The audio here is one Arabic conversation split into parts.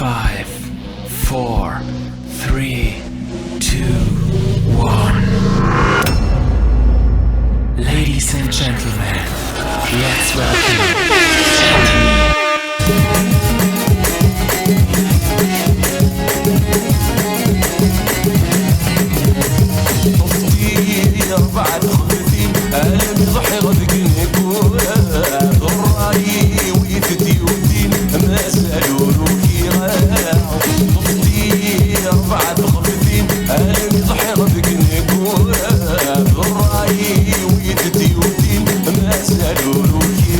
5, 4, 3, 2, 1. Ladies and gentlemen, let's welcome Sandy. بعد خذتي ألم يضحي غدك نكون الرأي ويفتي ودين ما سألوا كي طفتي بعد خذتي ألم يضحي غدك نكون الرأي ويفتي ودين ما سألوا كي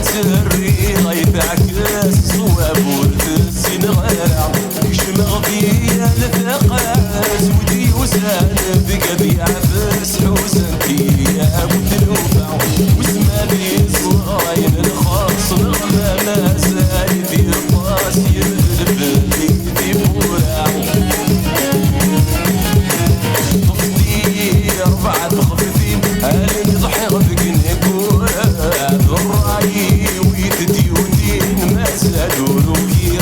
سري غيتعكس صواب ورث غيرع يشمغ فيا لثقاس ودي وسان بقى يعفس حوسنتي يا متلوفع واسمع لي صغاين الخاص نغمى ما سالي في الطاس يبدل بلي بورع طفتي أربعة خفيفين ألم يضحي غفك نكون الرأي ويتدي ودين ما سألوا كي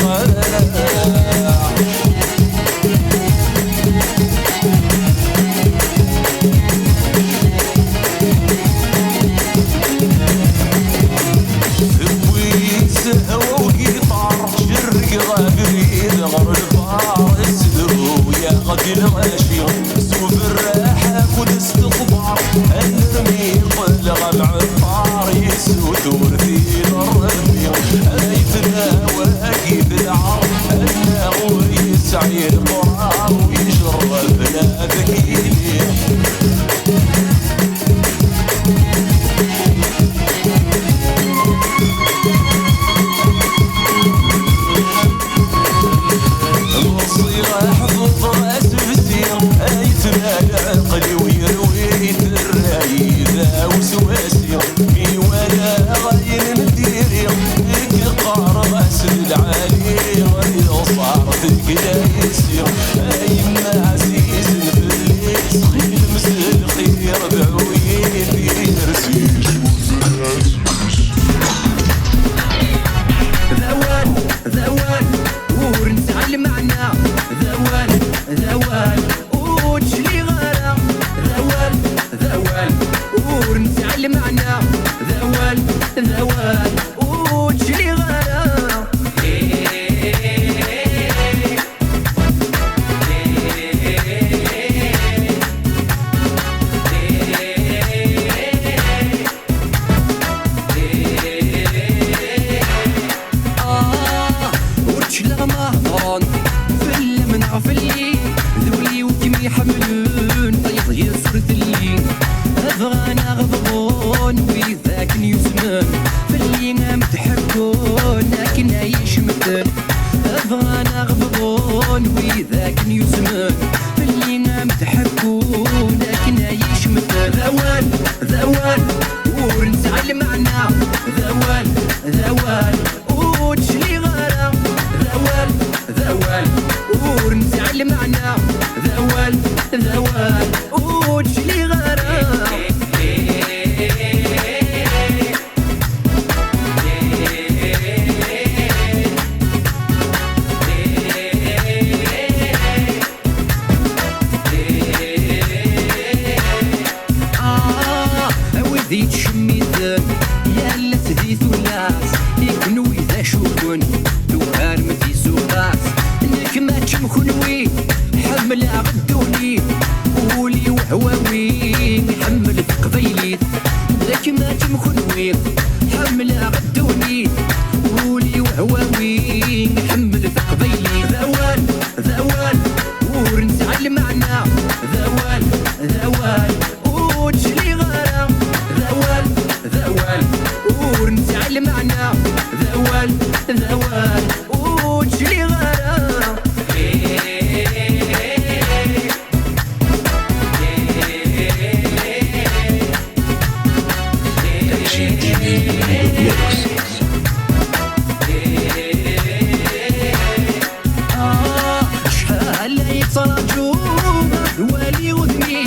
بويس هوا وقيطار شرق غابريد غر البار السدرو يا غدي الغاشي سوف الراحة خد استخبار الرمي طلع العطار يسود ورثي الرمي ايتنا واقيد العار الناغور يسعي القرار ويشرب ذكيني العقل ويروي الراي ذا وسواسي مي ولا غاين نديري هيك قار راس العالي غير صارت كدايسي اي ما عزيز في الليل خير مسل خير بعوي في رسيل ذوال ورنسعل معنا ذوال وتشلي غانا ذوال ورنسعل معنا ذوال وتشلي غانا وتشلغ مهضران فل من عفلي ذولي وكمي حملون طيب يسرد اللي أبغانا غضبون وذاك يسمن فاللي متحكون لكن عيش مثل أبغانا غضبون وذاك يسمن فاللي متحكون لكن عيش مثل ذوال ورنسعل معنا ذوال وتشلي غانا ذوال ورنسعل معنا ذوال وتشلي غانا وذي تشمي ذن يا لا تذي ثلاث يكونوا إذا شوفون دوار مدي سوقاس انك ما تشمخنوي حمل غدوني قولي وهواوي حمل قبيلي لك ما تمخنوي حمل غدوني قولي وهواوي حمل قبيلي ذوال ورنسعل معنا ذوال وتشلي غانا ذوال ورنسعل معنا ذوال وتشلي غانا Sandy. تشمي وذني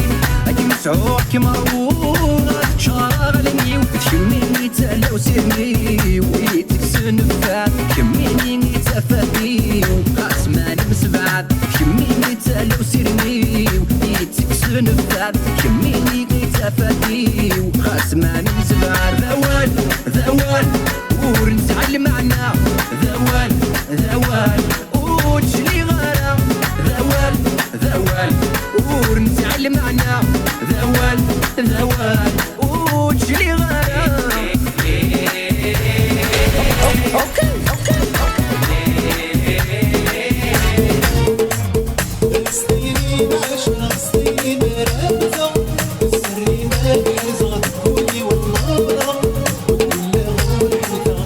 أكي مسعوع كمروغة شغلني وتشميني تالا وسيرني ويتكسن فات كميني تفاتي وقاسماني مسبعد كميني تالا وسيرني ويتكسن فات كميني تفاتي وقاسماني مسبعد ذوال ورنتعلم معنا ذوال وتجلي غالا ذوال ورنتعلم معنا ذوال وتجلي غالا اوكي سنين عشرة سنين رابطة السرين الحزة تقولي والنبرة وكل غور حدة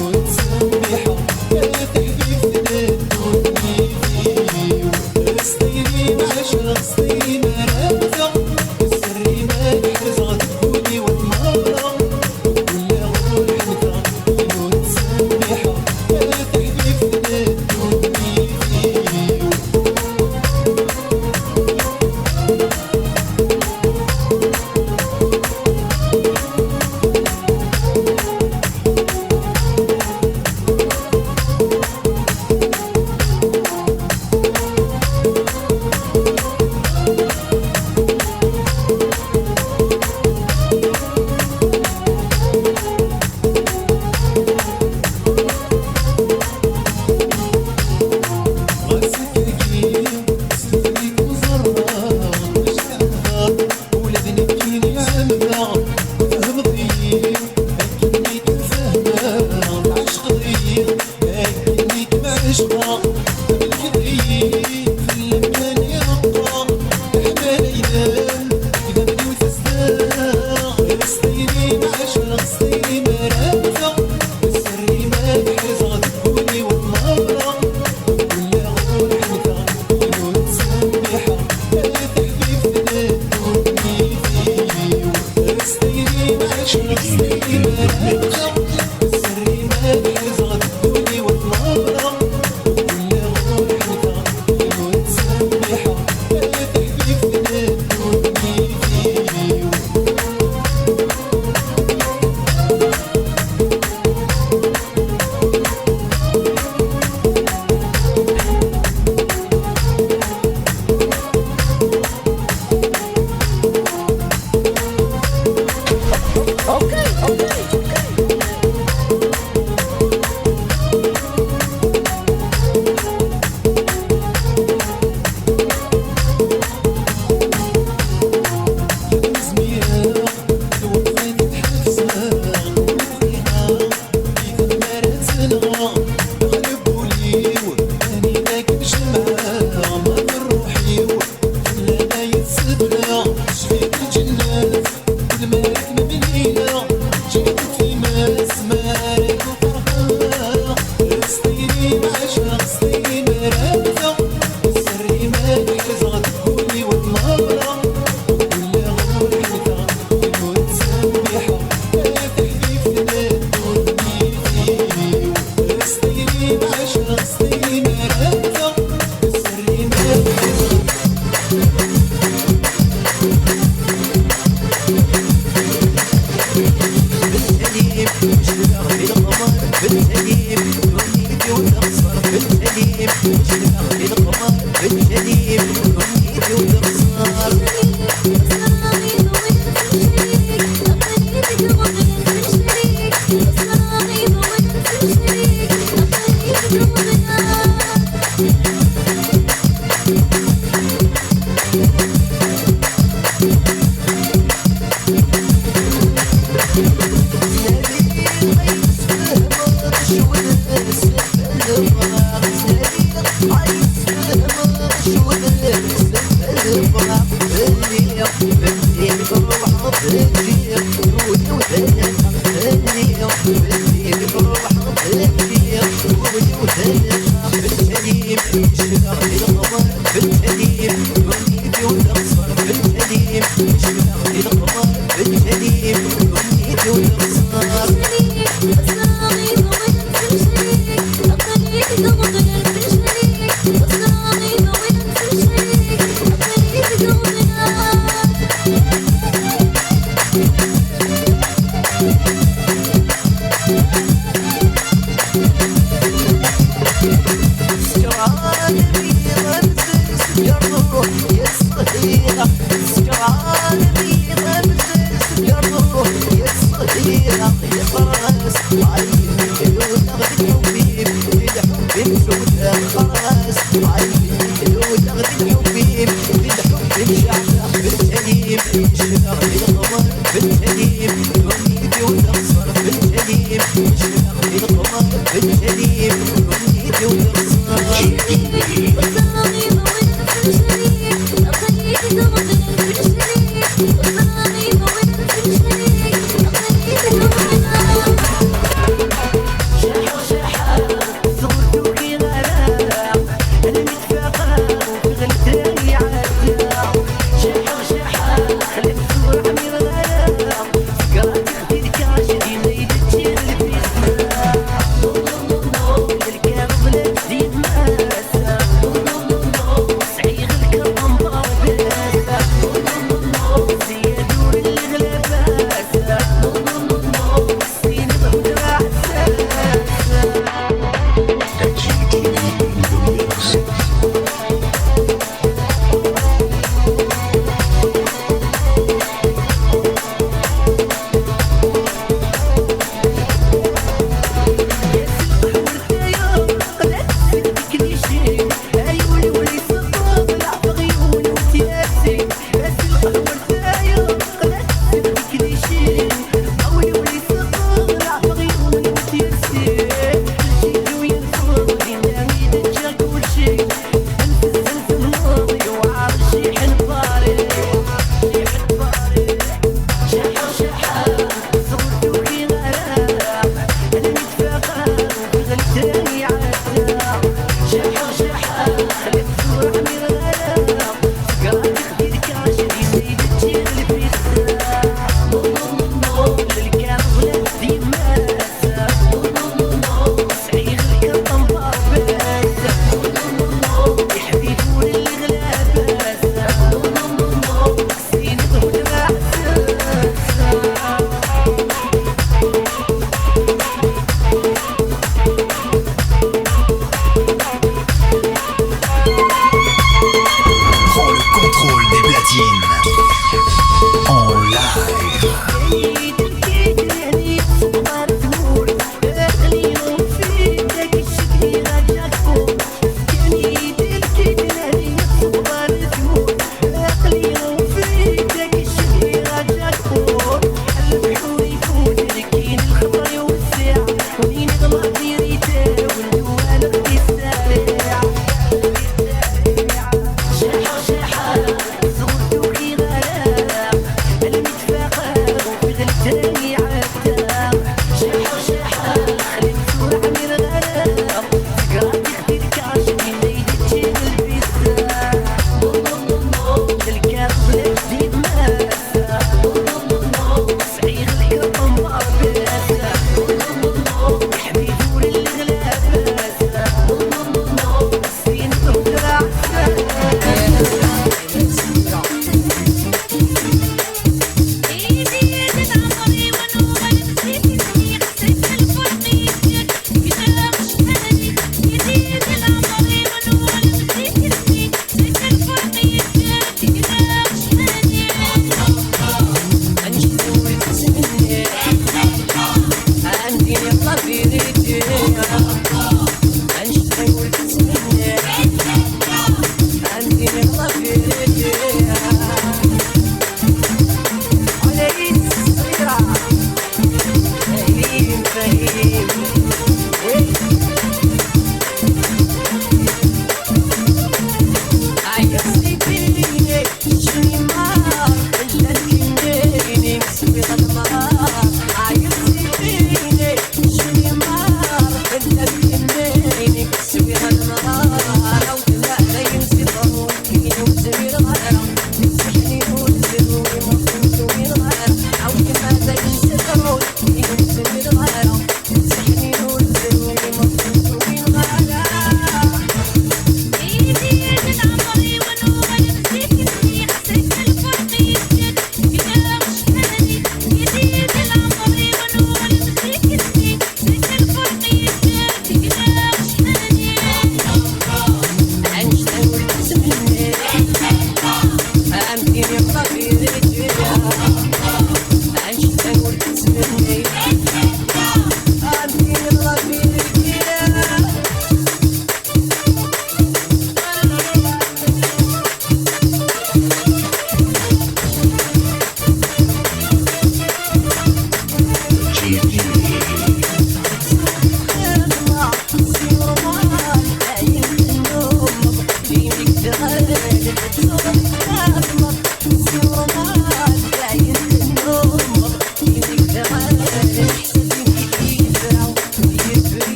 وتسبحة يا تحبيب تدوني فيه سنين عشرة سنين رابطة السرين الحزة تقولي والنبرة وكل غور حدة وتسبحة يا تحبيب تدوني فيه هنا